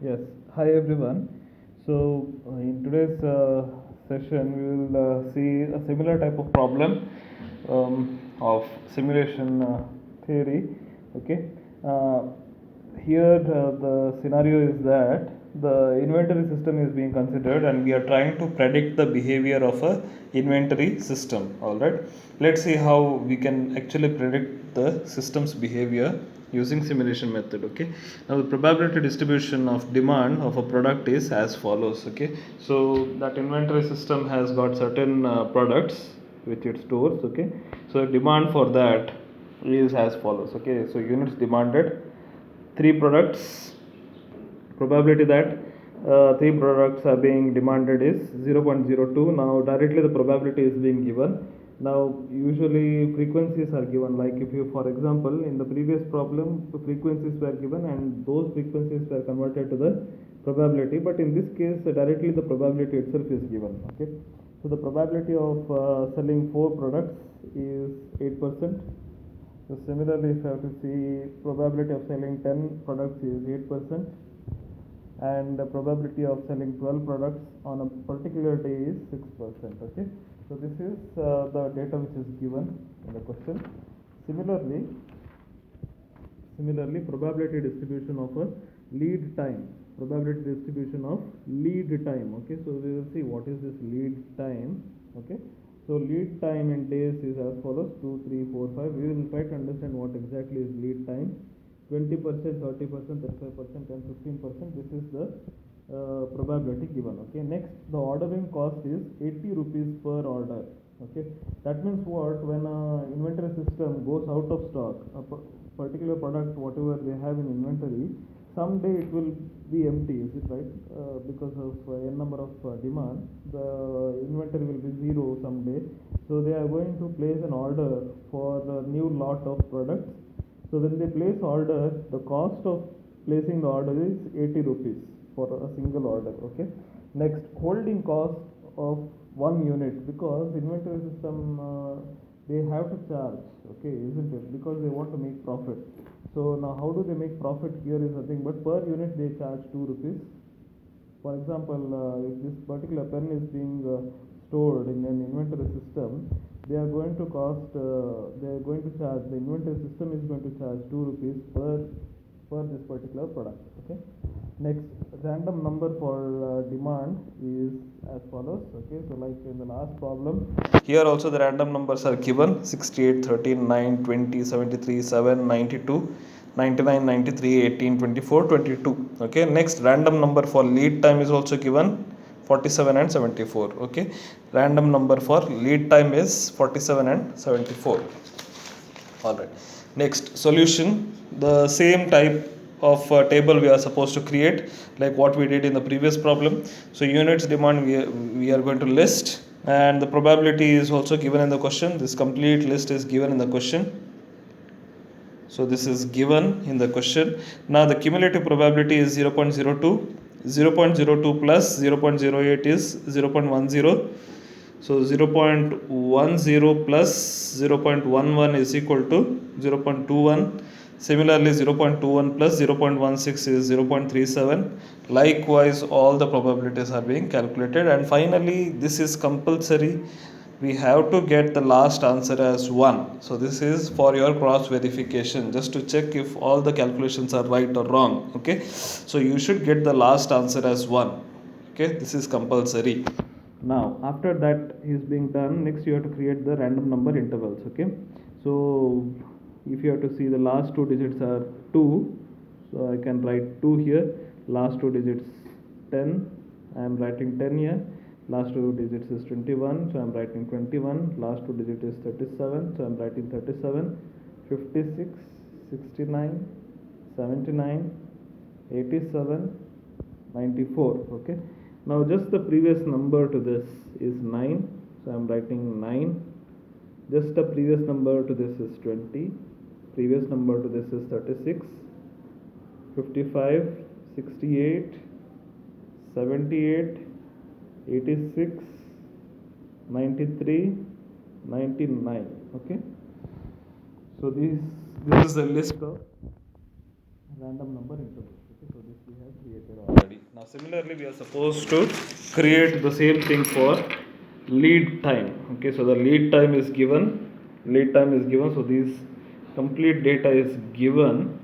Yes, hi everyone. In today's session, we will see a similar type of problem of simulation theory. Okay, uh, here the scenario is that the inventory system is being considered, and we are trying to predict the behavior of a inventory system. All right, let's see how we can actually predict the system's behavior using simulation method. Okay, now the probability distribution of demand of a product is as follows. Okay, so that inventory system has got certain products which it stores. Okay, so demand for that is as follows. Okay, so units demanded, three products, probability that three products are being demanded is 0.02. Now directly the probability is being given. Now usually frequencies are given, like if you, for example, in the previous problem the frequencies were given and those frequencies were converted to the probability, but in this case directly the probability itself is given. Okay, so the probability of selling four products is 8%. So similarly, if you have to see, probability of selling 10 products is 8%, and the probability of selling 12 products on a particular day is 6%. Okay, so this is the data which is given in the question. Similarly, probability distribution of a lead time. Probability distribution of lead time. Okay, so we will see what is this lead time. Okay, so lead time in days is as follows: 2, 3, 4, 5. We will try to understand what exactly is lead time. 20%, 30%, 35%, and 15%. This is the probability given. Okay, next the ordering cost is 80 rupees per order. Okay, that means what? When a inventory system goes out of stock, a particular product whatever they have in inventory, someday it will be empty, is it right? Because of n number of demand, the inventory will be zero someday, so they are going to place an order for a new lot of products. So when they place order, the cost of placing the order is 80 rupees for a single order. Okay, next holding cost of one unit, because inventory system they have to charge. Okay, isn't it? Because they want to make profit. So now how do they make profit? Here is the thing, but per unit they charge 2 rupees. For example, if this particular pen is being stored in an inventory system, they are going to cost, they are going to charge, the inventory system is going to charge 2 rupees per this particular product. Okay, next random number for demand is as follows. Okay, so like in the last problem, here also the random numbers are given: 68, 13, 9, 20, 73, 7, 92, 99, 93, 18, 24, 22. Okay, next random number for lead time is also given: 47 and 74. Okay, random number for lead time is 47 and 74. All right, next solution, the same type of table we are supposed to create like what we did in the previous problem. So units demand we are going to list, and the probability is also given in the question. This complete list is given in the question. So this is given in the question. Now the cumulative probability is 0.02. 0.02 plus 0.08 is 0.10. So 0.10 plus 0.11 is equal to 0.21. Similarly, 0.21 plus 0.16 is 0.37. Likewise, all the probabilities are being calculated. And finally, this is compulsory. We have to get the last answer as 1. So this is for your cross verification, just to check if all the calculations are right or wrong. Okay, so you should get the last answer as 1. Okay, this is compulsory. Now after that is being done, next you have to create the random number intervals. Okay, so if you have to see, the last two digits are 2, so I can write 2 here. Last two digits 10, I am writing 10 here. Last two digits is 21, so I am writing 21. Last two digits is 37, so I am writing 37. 56, 69, 79, 87, 94. Okay, now just the previous number to this is 9, so I am writing 9. Just the previous number to this is 20. Previous number to this is 36. 55, 68, 78, 86, 93, 99. Okay, so this is the list of random number intervals. Okay, so this we have created already. Now similarly we are supposed to create the same thing for lead time. Okay, so the lead time is given, so these complete data is given.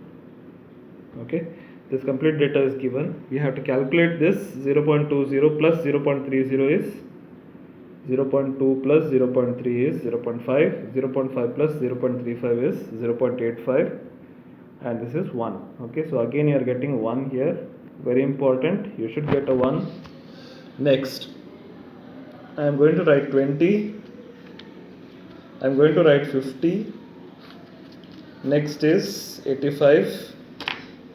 Okay, this complete data is given. We have to calculate this. 0.20 plus 0.30 is 0.2 plus 0.3 is 0.5, 0.5 plus 0.35 is 0.85, and this is 1. Okay, so again you are getting 1 here, very important, you should get a 1. Next, I am going to write 20, I am going to write 50, next is 85,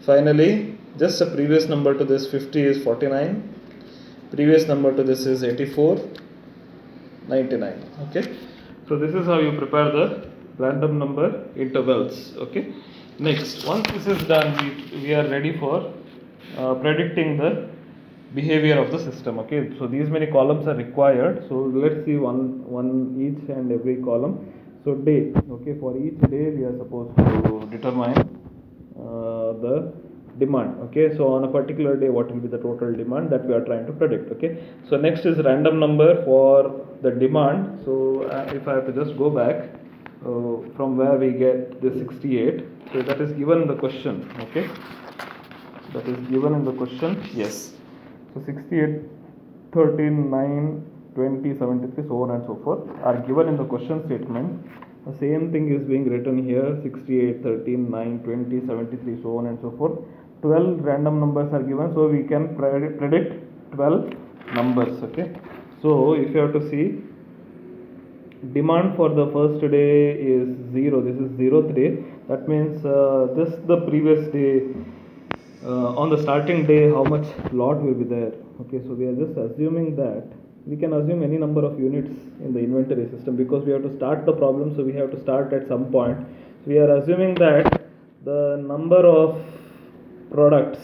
finally just a previous number to this 50 is 49, previous number to this is 84, 99. Okay, so this is how you prepare the random number intervals. Okay, next, once this is done, we are ready for predicting the behavior of the system. Okay, so these many columns are required, so let's see one each and every column. So day, okay, for each day we are supposed to determine the demand. Okay, so on a particular day what will be the total demand that we are trying to predict. Okay, so next is random number for the demand. So if I have to just go back from where we get this 68, so that is given in the question. Okay, that is given in the question. Yes, so 68, 13, 9, 20, 73, so on and so forth are given in the question statement. The same thing is being written here: 68, 13, 9, 20, 73, so on and so forth. 12 random numbers are given, so we can predict 12 numbers. Okay, so if you have to see, demand for the first day is 0. This is 0th day. That means just the previous day, on the starting day, how much lot will be there. Okay, so we are just assuming that we can assume any number of units in the inventory system, because we have to start the problem, so we have to start at some point. So we are assuming that the number of products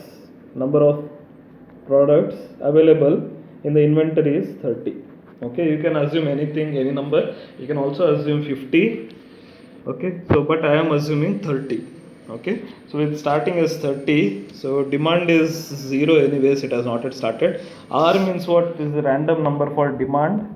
available in the inventory is 30. Okay, you can assume anything, any number. You can also assume 50. Okay, so but I am assuming 30. Okay, so with starting is 30, so demand is 0 anyways, it has not yet started. R means what? Is the random number for demand,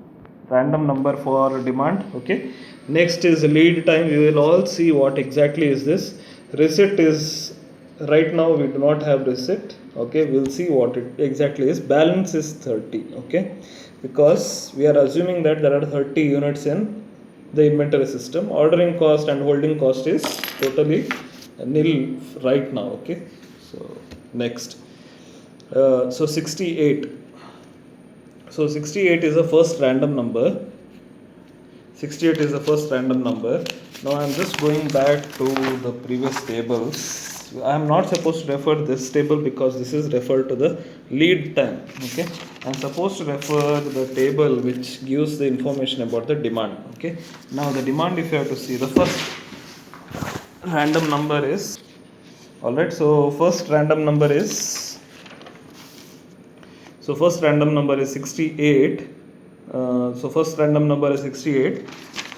Okay, next is lead time. We will all see what exactly is this. Receipt is, right now we do not have receipt. Okay, we'll see what it exactly is. Balance is 30. Okay, because we are assuming that there are 30 units in the inventory system. Ordering cost and holding cost is totally nil right now. Okay, so next, so 68, so 68 is the first random number. 68 is the first random number. Now I am just going back to the previous tables. I am not supposed to refer this table because this is referred to the lead time. Okay, I am supposed to refer the table which gives the information about the demand. Okay, now the demand, if you have to see, the first random number is, alright, so first random number is 68. So first random number is 68.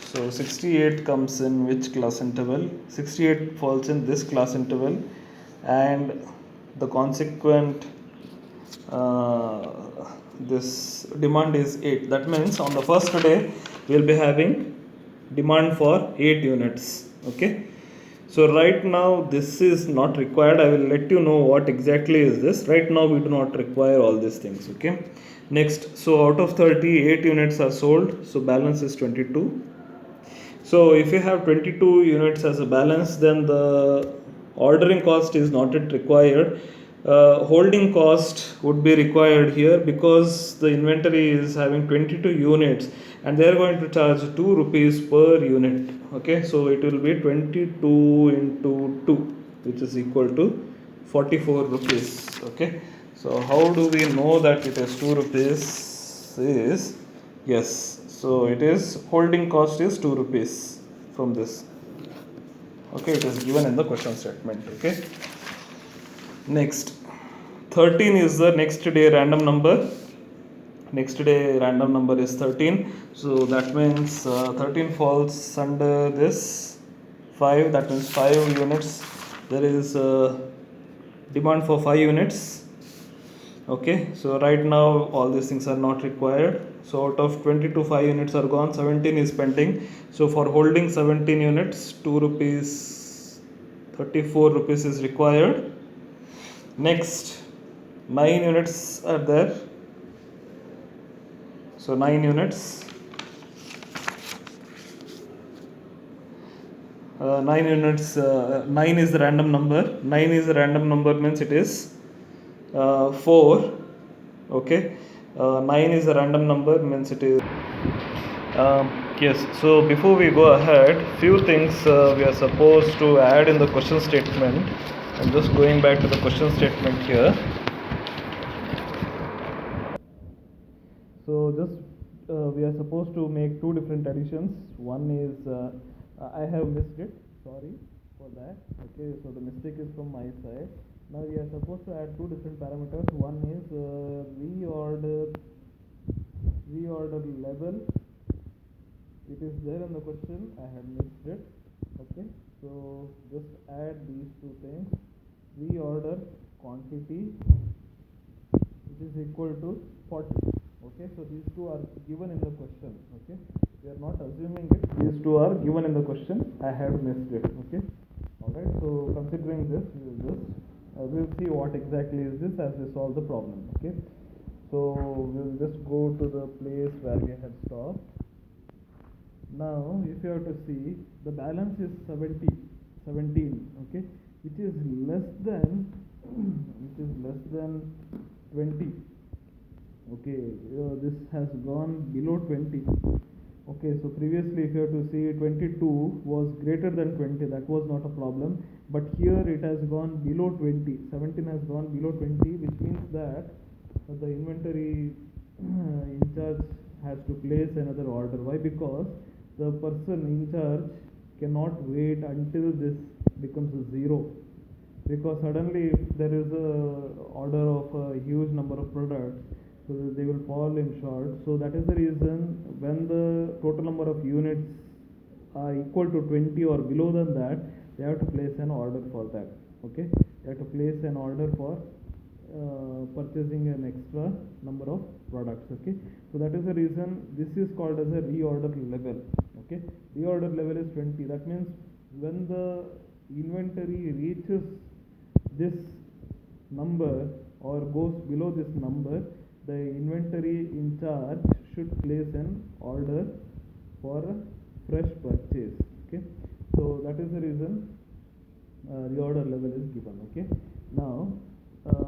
So 68 comes in which class interval? 68 falls in this class interval, and the consequent this demand is 8. That means on the first day we will be having demand for 8 units. Okay, so right now this is not required. I will let you know what exactly is this. Right now we do not require all these things. Okay, next, so out of 30, 8 units are sold, so balance is 22. So if you have 22 units as a balance, then the ordering cost is not yet required. Holding cost would be required here, because the inventory is having 22 units and they are going to charge 2 rupees per unit. Okay, so it will be 22 into 2, which is equal to 44 rupees. Okay, so how do we know that it is 2 rupees? Is, yes, so it is, holding cost is 2 rupees from this. Okay, it is given in the question statement. Okay, next, 13 is the next day random number. Next day random number is 13. So that means 13 falls under this 5. That means 5 units. There is demand for 5 units. Okay, so right now all these things are not required. So out of 22, 5 units are gone, 17 is pending. So for holding 17 units, 2 rupees 34 rupees is required. Next, 9 units are there. So 9 units, 9 units, 9 is the random number. 9 is the random number means it is 4. Okay, 9 is a random number means it is yes. So before we go ahead, few things we are supposed to add in the question statement. I'm just going back to the question statement here. So just we are supposed to make two different additions. One is I have missed it, sorry for that. Okay, so the mistake is from my side. Now we are supposed to add two different parameters. One is reorder level. It is there in the question, I had missed it. Okay, so just add these two things. Reorder quantity, which is equal to 40. Okay, so these two are given in the question. Okay, we are not assuming it, these two are given in the question, I have missed it. Okay, alright, so considering this, we will just we'll see what exactly is this as we solve the problem. Okay, so we'll just go to the place where we had stopped. Now if you have to see, the balance is 17, okay, which is less than 20. Okay, this has gone below 20. Okay, so previously if you have to see, 22 was greater than 20, that was not a problem, but here it has gone below 20. 17 has gone below 20, which means that the inventory in charge has to place another order. Why? Because the person in charge cannot wait until this becomes a 0, because suddenly if there is a order of a huge number of products, so they will fall in short. So that is the reason when the total number of units are equal to 20 or below than that, they have to place an order for that. Okay, they have to place an order for purchasing an extra number of products. Okay, so that is the reason this is called as a reorder level. Okay, reorder level is 20. That means when the inventory reaches this number or goes below this number, the inventory in charge should place an order for a fresh purchase. Okay, so that is the reason reorder level is given. Okay, now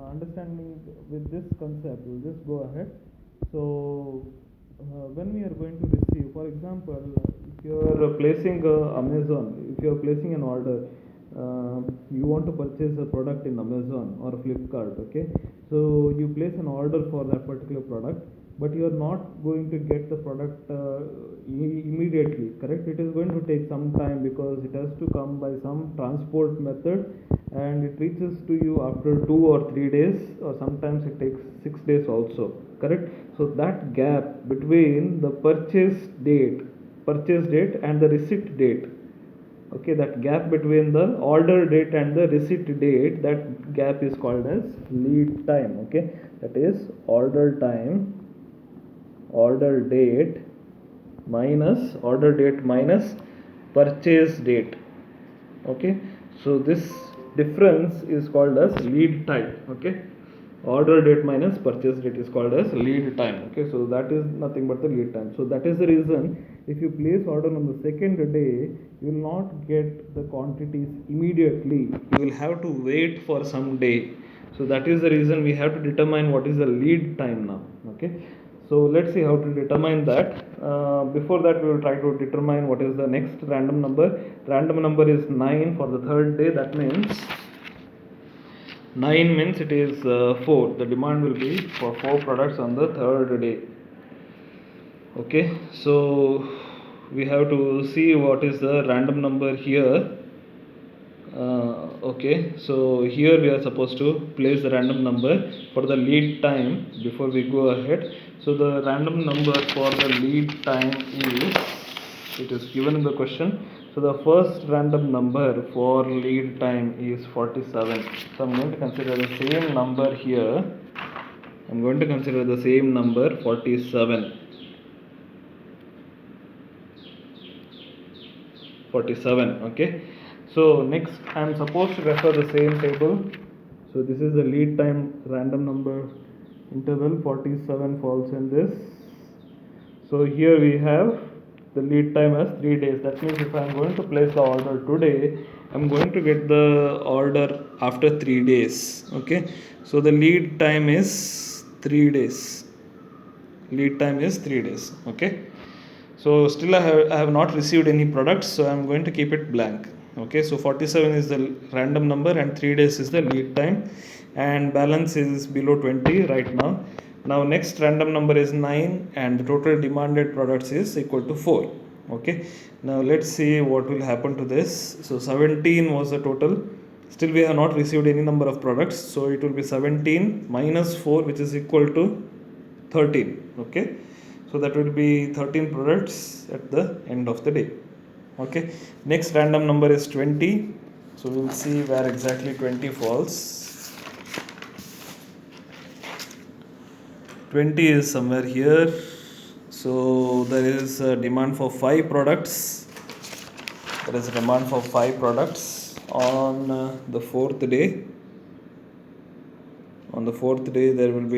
understanding with this concept, we'll just go ahead. So when we are going to receive, for example, if you are placing Amazon, if you are placing an order, you want to purchase a product in Amazon or Flipkart. Okay, so you place an order for that particular product, but you are not going to get the product immediately, correct? It is going to take some time because it has to come by some transport method, and it reaches to you after 2 or 3 days, or sometimes it takes 6 days also, correct? So that gap between the purchase date and the receipt date, okay, that gap between the order date and the receipt date, that gap is called as lead time. Okay, that is order time, order date minus purchase date. Okay, so this difference is called as lead time. Okay, order date minus purchase date is called as lead time. Okay, so that is nothing but the lead time. So that is the reason if you place order on the second day, you will not get the quantities immediately, you will have to wait for some day. So that is the reason we have to determine what is the lead time now. Okay, so let's see how to determine that. Before that, we will try to determine what is the next random number. Random number is 9 for the third day. That means 9 means it is 4. The demand will be for 4 products on the third day. Okay, so we have to see what is the random number here. Okay, so here we are supposed to place the random number for the lead time before we go ahead. So the random number for the lead time is, it is given in the question. So the first random number for lead time is 47. So I'm going to consider the same number here. I'm going to consider the same number 47. 47. Okay. So next I'm supposed to refer the same table. So this is the lead time random number interval. 47 falls in this. So here we have the lead time as 3 days. That means if I am going to place the order today, I am going to get the order after 3 days. Okay. So the lead time is 3 days. Lead time is 3 days. Okay. So still I have not received any products, so I am going to keep it blank. Okay. So 47 is the random number and 3 days is the lead time, and balance is below 20 right now. Now next random number is 9 and the total demanded products is equal to 4. Okay. Now let's see what will happen to this. So 17 was the total. Still we have not received any number of products, so it will be 17 minus 4, which is equal to 13. Okay. So that will be 13 products at the end of the day. Okay. Next random number is 20. So we'll see where exactly 20 falls. 20 is somewhere here. So there is a demand for 5 products. There is a demand for 5 products on the 4th day. On the 4th day there will be